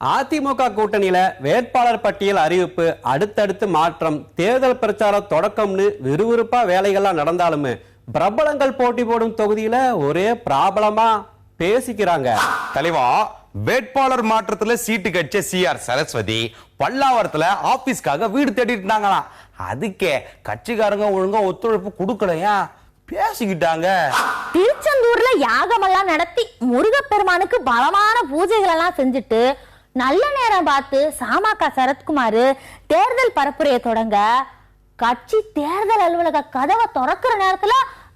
அதிமுக கூட்டணியில வேட்பாளர் பட்டியல் அறிவிப்பு அடுத்தடுத்து மாற்றம், தேர்தல் பிரச்சார தொடக்கம்னு விறுவிறுப்பா வேலைகள்லாம் நடந்தாலுமே பிரபலங்கள் போட்டி போடும் தொகுதியில ஒரே பிராபலமா பேசிக்கிறாங்க. தலைவா, வேட்பாளர் மாற்றத்துல சீட்டு கட்ச சிஆர் சரஸ்வதி பல்லாவரத்துல ஆபீஸ்க்காக வீடு தேடிட்டு இருந்தாங்களாம். அதுக்கே கட்சிக்காரங்க ஒழுங்கா ஒத்துழைப்பு கொடுக்கலையா பேசிக்கிட்டாங்க. திருச்செந்தூர்ல யாகமெல்லாம் நடத்தி முருகப்பெருமானுக்கு பலமான பூஜைகள் எல்லாம் செஞ்சுட்டு நல்ல நேரம் பார்த்து சாமாக்கா சரத்குமார் தேர்தல் பரப்புரையை தொடங்க கட்சி தேர்தல் அலுவலக கதவை திறக்கிற நேரத்துல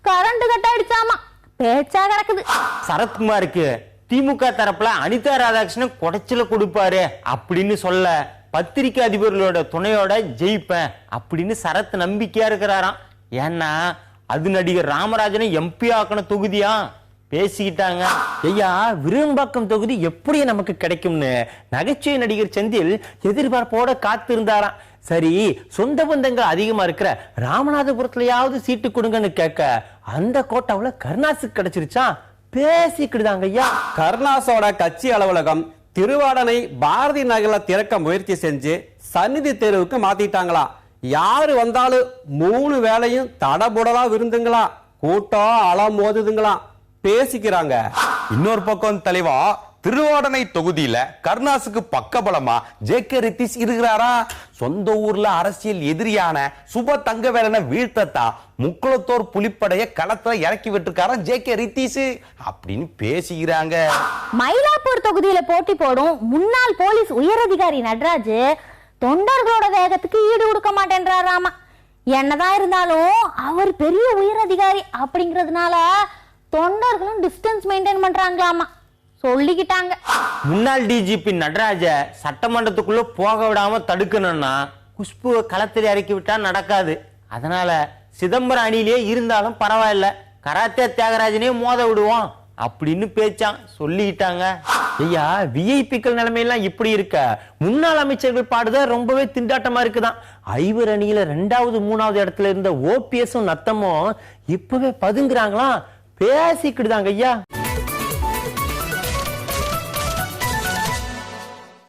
கரண்ட் கட் ஆயிடுச்சாமா. பேச்சா கிடக்குது. சரத்குமாருக்கு திமுக தரப்புல அனிதா ராதாகிருஷ்ணன் குடைச்சல கொடுப்பாரு அப்படின்னு சொல்ல, பத்திரிகை அதிபர்களோட துணையோட ஜெயிப்பேன் அப்படின்னு சரத் நம்பிக்கையா இருக்கிறாராம். ஏன்னா அது நடிகர் ராமராஜனை எம்பி ஆக்கணும் தொகுதியா பேசிக்கிட்டாங்க. ஐயா, விரும்பாக்கம் தொகுதி எப்படி நமக்கு கிடைக்கும்னு நகைச்சுவை நடிகர் செந்தில் எதிர்பார்ப்போட காத்து இருந்தாராம். சரி, சொந்த பந்தங்கள் அதிகமா இருக்கிற ராமநாதபுரத்துலயாவது சீட்டு கொடுங்கன்னு கேட்க அந்த கோட்டாவுல கருணாசுக்கு கிடைச்சிருச்சா பேசிக்கிடுதாங்க. ஐயா, கருணாசோட கட்சி அலுவலகம் திருவாடனை பாரதி நகர்ல திறக்க முயற்சி செஞ்சு சந்நிதி தெருவுக்கு மாத்திட்டாங்களா. யாரு வந்தாலும் 3 வேளையும் தடபுடலா விருந்துங்களா, கூட்டம் அலம் மோதுதுங்களா பேசிக்கிறாங்க. இன்னொரு பக்கம் தலைவா, திருவாடனை தொகுதியில கருணாசுக்கு பக்கபலமா ஜே.கே. ரித்தீஷ் இருக்கிறாரா. சொந்த ஊர்ல அரசியல் எதிரியான சுப தங்கவேலனை வீழ்த்தத்தா முக்குளத்தோர் புலிப்படைய களத்துல இறக்கி விட்டுருக்காரா ஜே.கே. ரித்தீஷ் அப்படின்னு பேசிக்கிறாங்க. மயிலாப்பூர் தொகுதியில போட்டி போடும் முன்னாள் போலீஸ் உயரதிகாரி நடராஜ் தொண்டர்களோட வேகத்துக்கு ஈடு கொடுக்க மாட்டேன்றாராமா. என்னதான் இருந்தாலும் அவர் பெரிய உயரதிகாரி அப்படிங்கிறதுனால தொண்டர்களும் டிஸ்டன்ஸ் மெயின்டைன் பண்றாங்களாமா சொல்லிக்கிட்டாங்க. முன்னாள் டிஜிபி நடராஜ சட்டமன்றத்துக்குள்ள போக விடாம தடுக்கணும்னா குஷ்புவை களத்தில் இறக்கி விட்டா நடக்காது. அதனால சிதம்பரம் அணியிலே இருந்தாலும் பரவாயில்ல, கராத்தே தியாகராஜனே மோத விடுவோம் அப்படின்னு பேச்சான் சொல்லிக்கிட்டாங்க. ஐயா, விஐபிக்கள் நிலைமையெல்லாம் இப்படி இருக்க முன்னாள் அமைச்சர்கள் பாடுதான் ரொம்பவே திண்டாட்டமா இருக்குதான். ஐவர் அணியில 2வது 3வது இடத்துல இருந்த ஓபிஎஸும் நத்தமும் இப்பவே பதுங்குறாங்களாம் பேசிக்கிடுதாங்க. ஐயா.